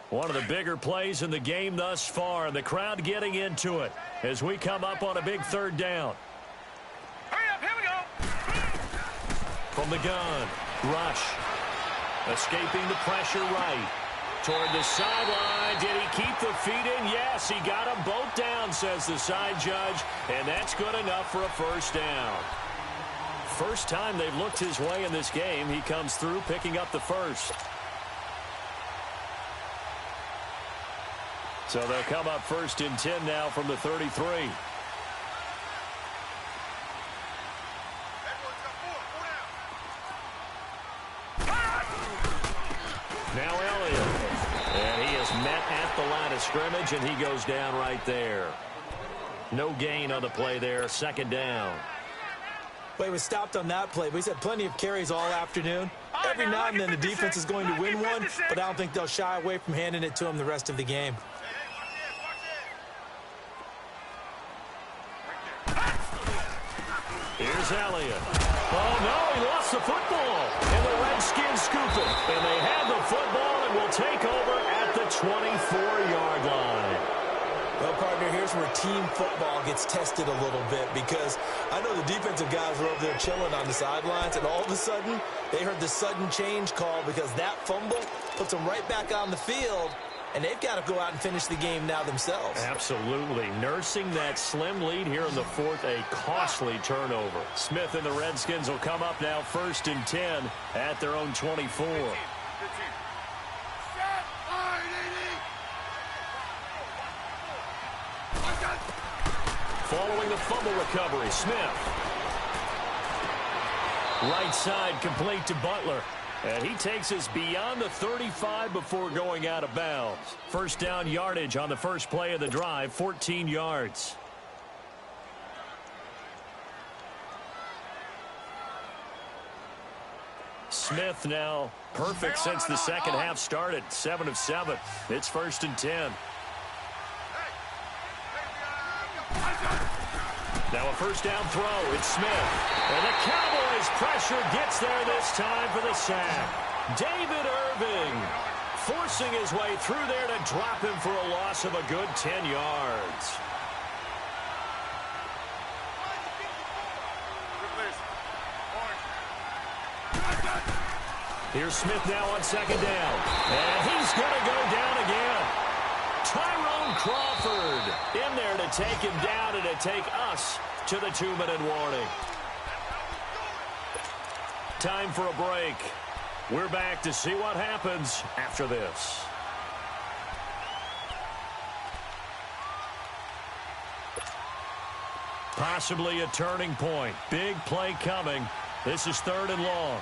One of the bigger plays in the game thus far, and the crowd getting into it as we come up on a big third down.
Hurry up, here we go.
From the gun, Rush. Escaping the pressure right. Toward the sideline. Did he keep the feet in? Yes, he got them both down, says the side judge, and that's good enough for a first down. First time they've looked his way in this game. He comes through picking up the first. So they'll come up first and 10 now from the 33. Now Elliott. And he is met at the line of scrimmage, and he goes down right there. No gain on the play there. Second down.
Well, he was stopped on that play, but he's had plenty of carries all afternoon. Every now and then the defense is going to win one, but I don't think they'll shy away from handing it to him the rest of the game.
Here's Elliott. Oh, no, he lost the football. And the Redskins scoop it. And they have the football and will take over at the 24-yard line.
Well, partner, here's where team football gets tested a little bit, because I know the defensive guys were over there chilling on the sidelines, and all of a sudden, they heard the sudden change call because that fumble puts them right back on the field, and they've got to go out and finish the game now themselves.
Absolutely. Nursing that slim lead here in the fourth, a costly turnover. Smith and the Redskins will come up now first and 10 at their own 24. Following the fumble recovery, Smith. Right side complete to Butler. And he takes us beyond the 35 before going out of bounds. First down yardage on the first play of the drive, 14 yards. Smith now perfect since the second half started. 7 of 7. It's first and 10. Now a first down throw. It's Smith. And the Cowboys pressure gets there this time for the sack. David Irving forcing his way through there to drop him for a loss of a good 10 yards. Here's Smith now on second down. And he's going to go down again. Tyrone Crawford in there to take him down and to take us to the 2-minute warning. Time for a break. We're back to see what happens after this. Possibly a turning point. Big play coming. This is 3rd and long.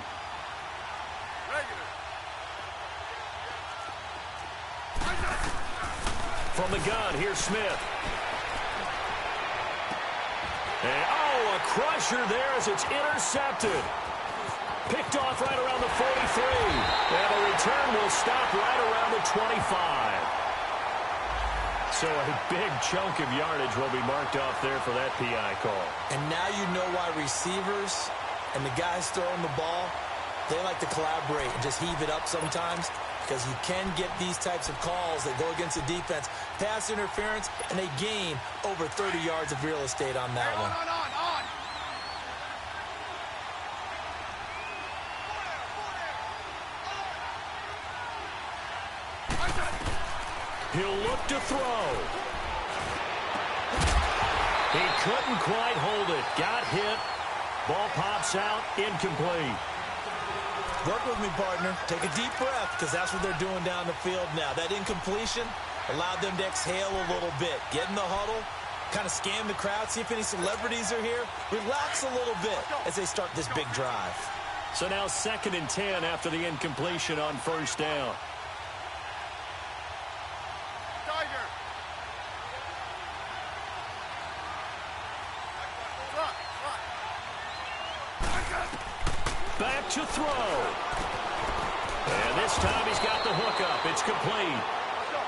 From the gun, here's Smith. And, oh, a crusher there as it's intercepted. Picked off right around the 43. And the return will stop right around the 25. So a big chunk of yardage will be marked off there for that PI call.
And now you know why receivers and the guys throwing the ball, they like to collaborate and just heave it up sometimes, because you can get these types of calls that go against the defense, pass interference, and they gain over 30 yards of real estate on that one.
On.
He'll look to throw. He couldn't quite hold it. Got hit. Ball pops out. Incomplete.
Work with me, partner. Take a deep breath, because that's what they're doing down the field now. That incompletion allowed them to exhale a little bit. Get in the huddle, kind of scan the crowd, see if any celebrities are here. Relax a little bit as they start this big drive.
So now 2nd and 10 after the incompletion on first down.
Tiger.
Back to throw. And this time he's got the hook up. It's complete.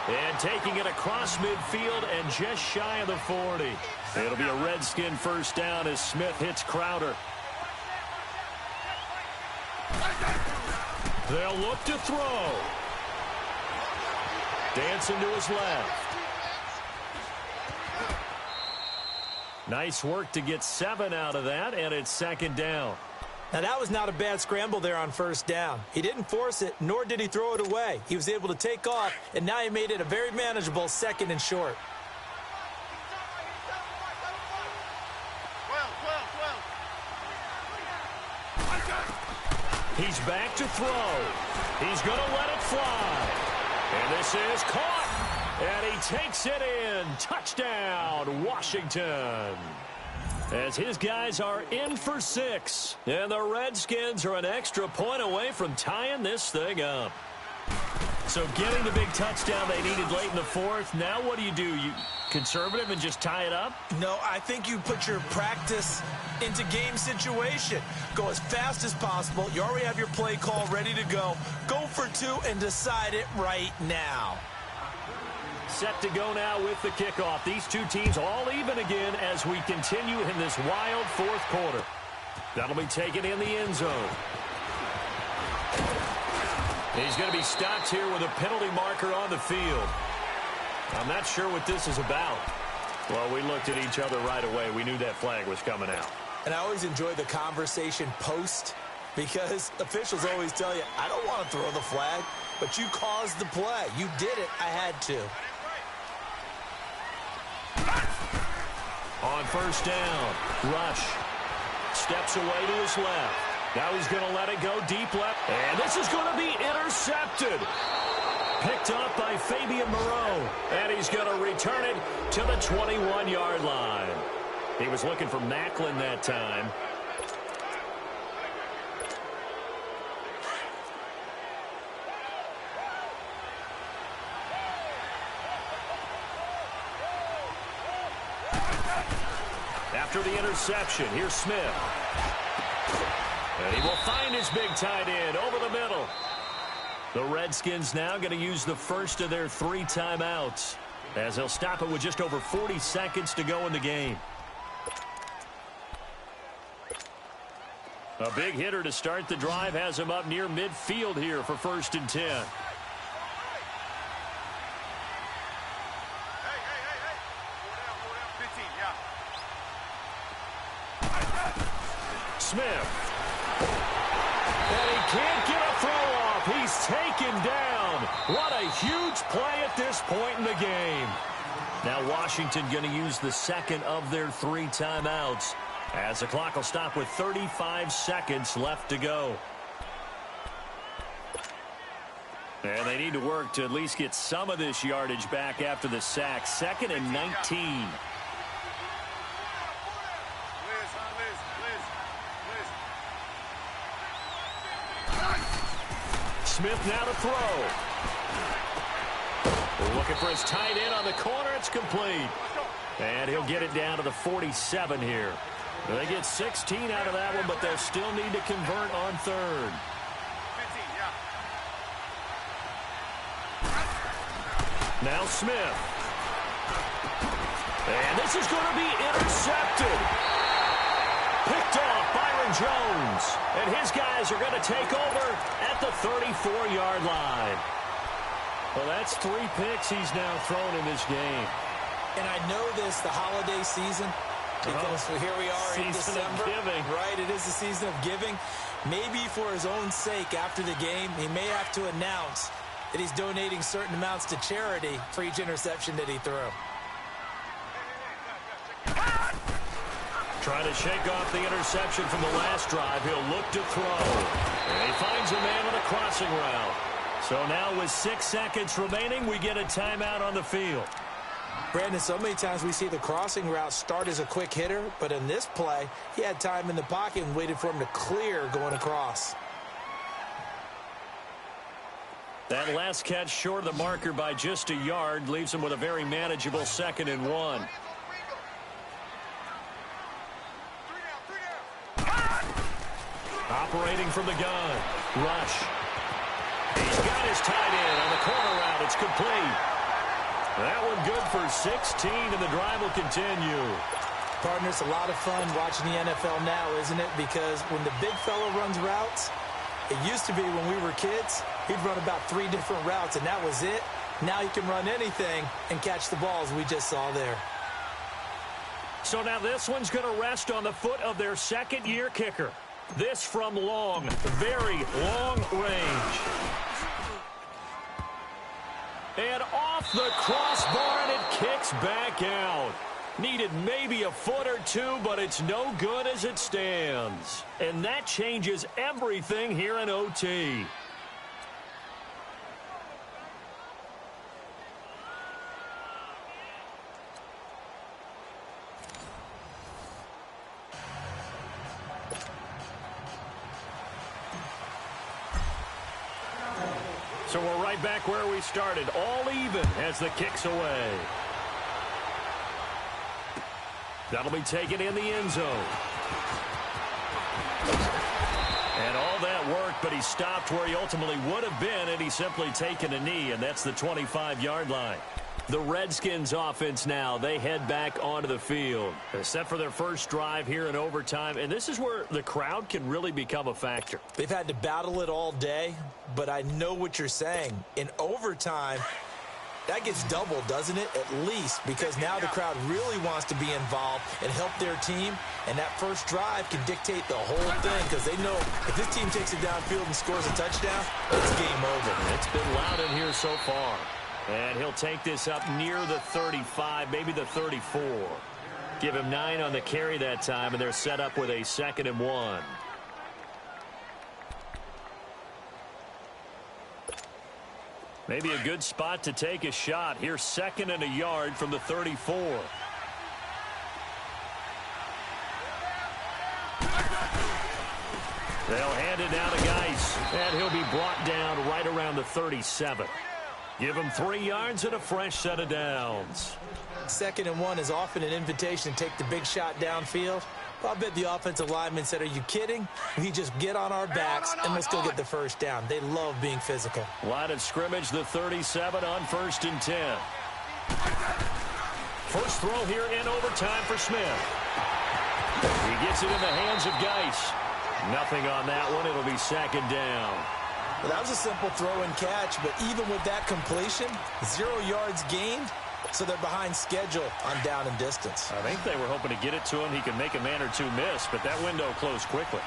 And taking it across midfield and just shy of the 40. It'll be a Redskin first down as Smith hits Crowder. They'll look to throw. Dancing to his left. Nice work to get 7 out of that, and it's 2nd down.
Now, that was not a bad scramble there on first down. He didn't force it, nor did he throw it away. He was able to take off, and now he made it a very manageable 2nd and short.
He's back to throw. He's going to let it fly. And this is caught. And he takes it in. Touchdown, Washington. As his guys are in for 6. And the Redskins are an extra point away from tying this thing up. So getting the big touchdown they needed late in the 4th. Now what do? You conservative and just tie it up?
No, I think you put your practice into game situation. Go as fast as possible. You already have your play call ready to go. Go for 2 and decide it right now.
Set to go now with the kickoff. These two teams all even again as we continue in this wild 4th quarter. That'll be taken in the end zone. He's going to be stopped here with a penalty marker on the field. I'm not sure what this is about. Well, we looked at each other right away. We knew that flag was coming out.
And I always enjoy the conversation post, because officials always tell you, I don't want to throw the flag, but you caused the play. You did it. I had to.
On first down, Rush steps away to his left. Now he's going to let it go deep left. And this is going to be intercepted. Picked up by Fabian Moreau. And he's going to return it to the 21-yard line. He was looking for Macklin that time. After the interception, here's Smith. And he will find his big tight end over the middle. The Redskins now going to use the first of their 3 timeouts, as they'll stop it with just over 40 seconds to go in the game. A big hitter to start the drive has him up near midfield here for 1st and 10.
Hey.
Smith. And he can't get a throw off. He's taken down. What a huge play at this point in the game. Now Washington going to use the 2nd of their 3 timeouts, as the clock will stop with 35 seconds left to go. And they need to work to at least get some of this yardage back after the sack. 2nd and 19. Smith now to throw. We're looking for his tight end on the corner. It's complete. And he'll get it down to the 47 here. They get 16 out of that one, but they'll still need to convert on third.
15, yeah.
Now Smith. And this is going to be intercepted. Picked off Byron Jones. And his guys are going to take over at the 34-yard line. Well, that's 3 picks he's now thrown in this game.
And I know this, the holiday season, because here we are in December. Right, it is the season of giving. Maybe for his own sake, after the game, he may have to announce that he's donating certain amounts to charity for each interception that he threw.
Trying to shake off the interception from the last drive. He'll look to throw. And he finds a man on a crossing route. So now with 6 seconds remaining, we get a timeout on the field.
Brandon, so many times we see the crossing route start as a quick hitter, but in this play, he had time in the pocket and waited for him to clear going across.
That last catch short of the marker by just a yard leaves him with a very manageable 2nd and 1. Operating from the gun. Rush. He's got his tight end on the corner route. It's complete. That one good for 16, and the drive will continue.
Partner, it's a lot of fun watching the NFL now, isn't it? Because when the big fella runs routes, it used to be when we were kids, he'd run about 3 different routes, and that was it. Now he can run anything and catch the balls we just saw there.
So now this one's going to rest on the foot of their second-year kicker. This from long, very long range. And off the crossbar, and it kicks back out. Needed maybe a foot or two, but it's no good as it stands. And that changes everything here in OT. So we're right back where we started, all even as the kick's away. That'll be taken in the end zone. And all that worked, but he stopped where he ultimately would have been, and he's simply taken a knee, and that's the 25-yard line. The Redskins offense now, they head back onto the field. They're set for their first drive here in overtime, and this is where the crowd can really become a factor.
They've had to battle it all day, but I know what you're saying. In overtime, that gets doubled, doesn't it? At least, because now the crowd really wants to be involved and help their team, and that first drive can dictate the whole thing, because they know if this team takes it downfield and scores a touchdown, it's game over.
It's been loud in here so far. And he'll take this up near the 35, maybe the 34. Give him 9 on the carry that time, and they're set up with a 2nd and 1. Maybe a good spot to take a shot. Here's 2nd and a yard from the 34. They'll hand it down to Geis, and he'll be brought down right around the 37. Give him 3 yards and a fresh set of downs.
2nd and 1 is often an invitation to take the big shot downfield. Well, I bet the offensive lineman said, are you kidding? We just get on our backs and let's go get the first down. They love being physical.
Line of scrimmage, the 37 on 1st and 10. First throw here in overtime for Smith. He gets it in the hands of Geis. Nothing on that one. It'll be 2nd down.
Well, that was a simple throw and catch, but even with that completion, 0 yards gained, so they're behind schedule on down and distance.
I think they were hoping to get it to him. He could make a man or two miss, but that window closed quickly.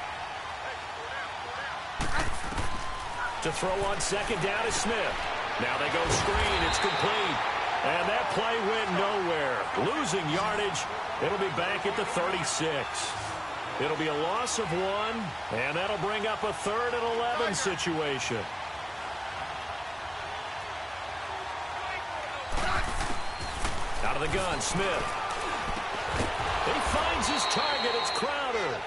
To throw on 2nd down is Smith. Now they go screen. It's complete. And that play went nowhere. Losing yardage. It'll be back at the 36. It'll be a loss of 1, and that'll bring up a 3rd and 11 situation. Out of the gun, Smith. He finds his target. It's Crowder.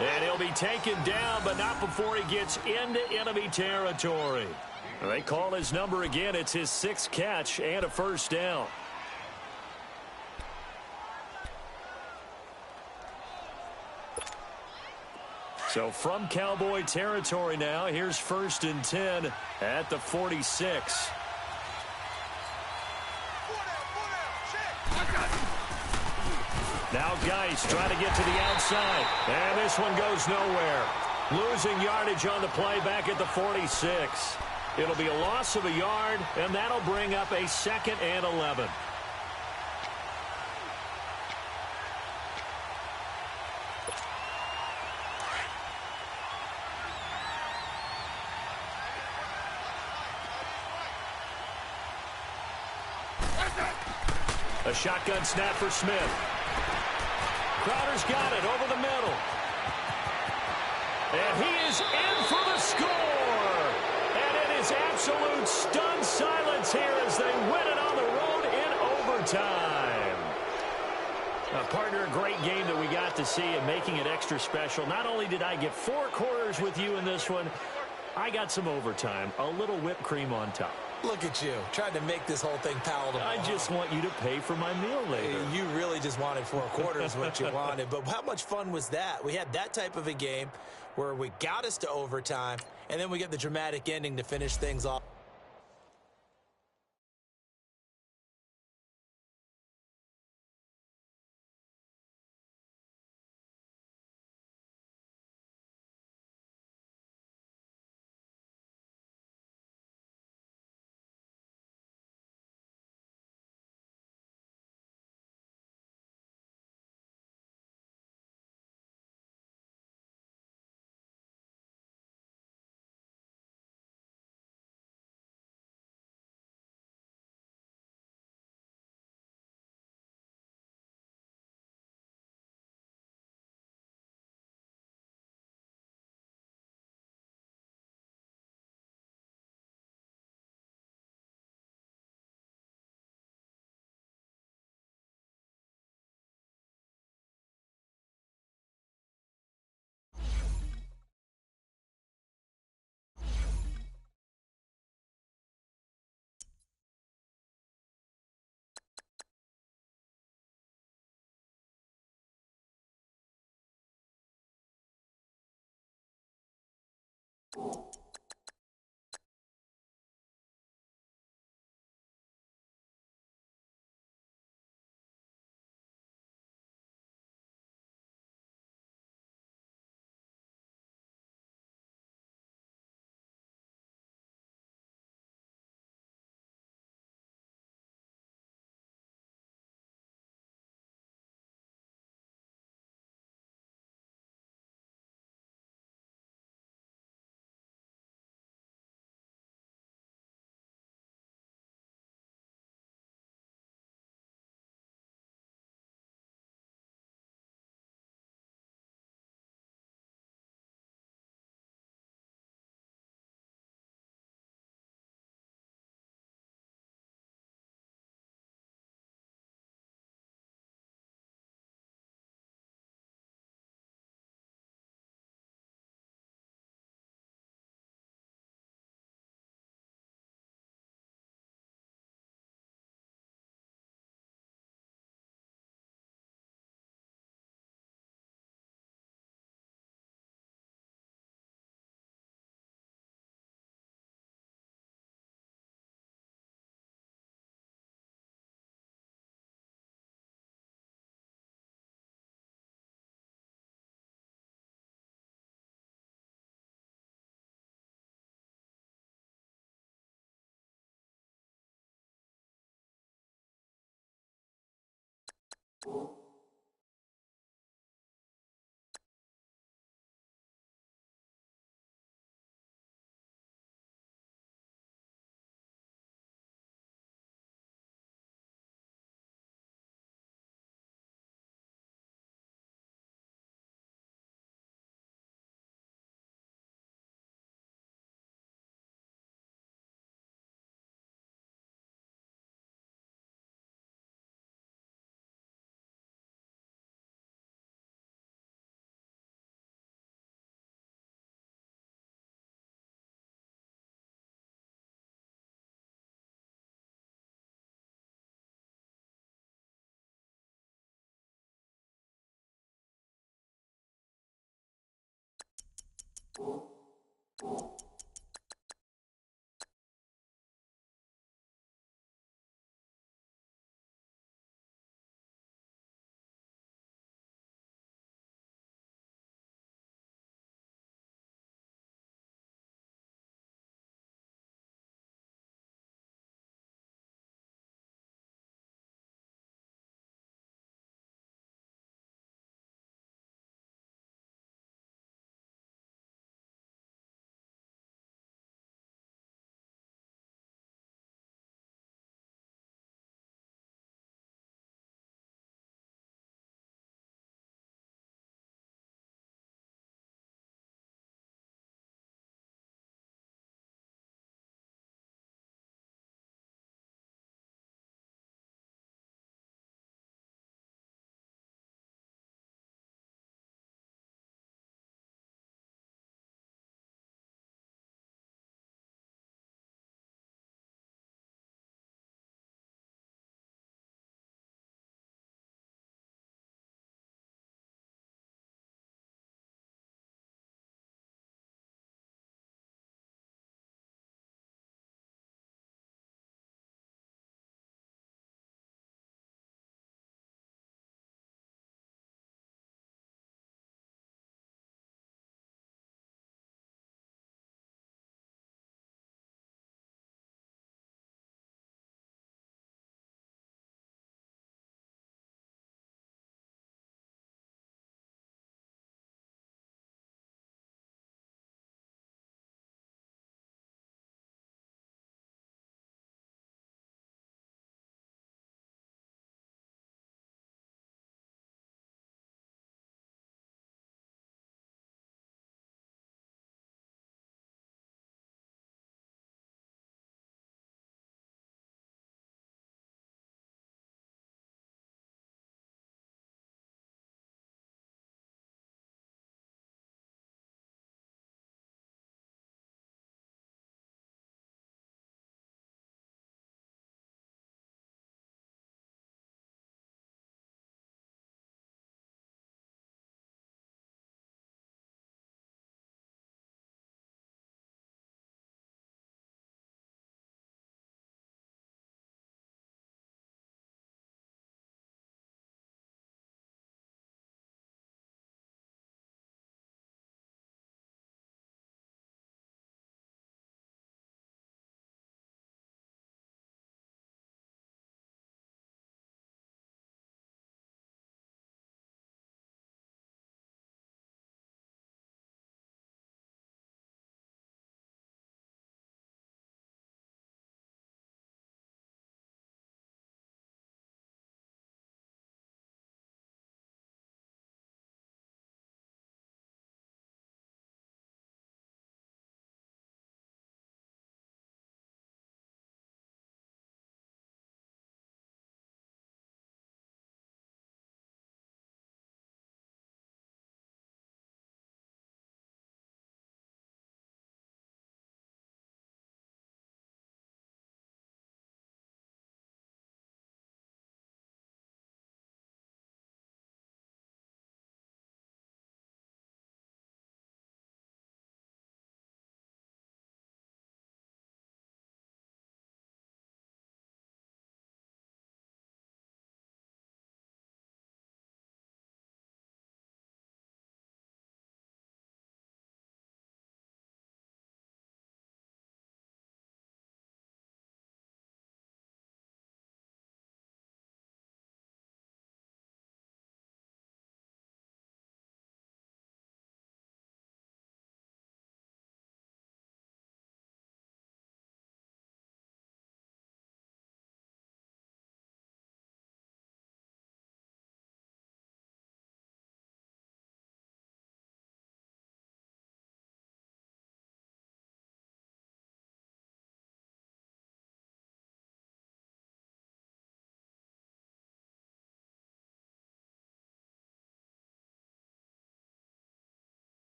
And he'll be taken down, but not before he gets into enemy territory. They call his number again. It's his 6th catch and a first down. So from Cowboy territory now, here's 1st and 10 at the 46. Now Geis trying to get to the outside. And this one goes nowhere. Losing yardage on the play back at the 46. It'll be a loss of a yard, and that'll bring up a 2nd and 11. A shotgun snap for Smith. Crowder's got it over the middle. And he is in for the score. And it is absolute stunned silence here as they win it on the road in overtime. Partner, a great game that we got to see and making it extra special. Not only did I get 4 quarters with you in this one, I got some overtime, a little whipped cream on top.
Look at you, trying to make this whole thing palatable.
I just want you to pay for my meal later.
You really just wanted 4 quarters what you wanted. But how much fun was that? We had that type of a game where we got us to overtime, and then we get the dramatic ending to finish things off.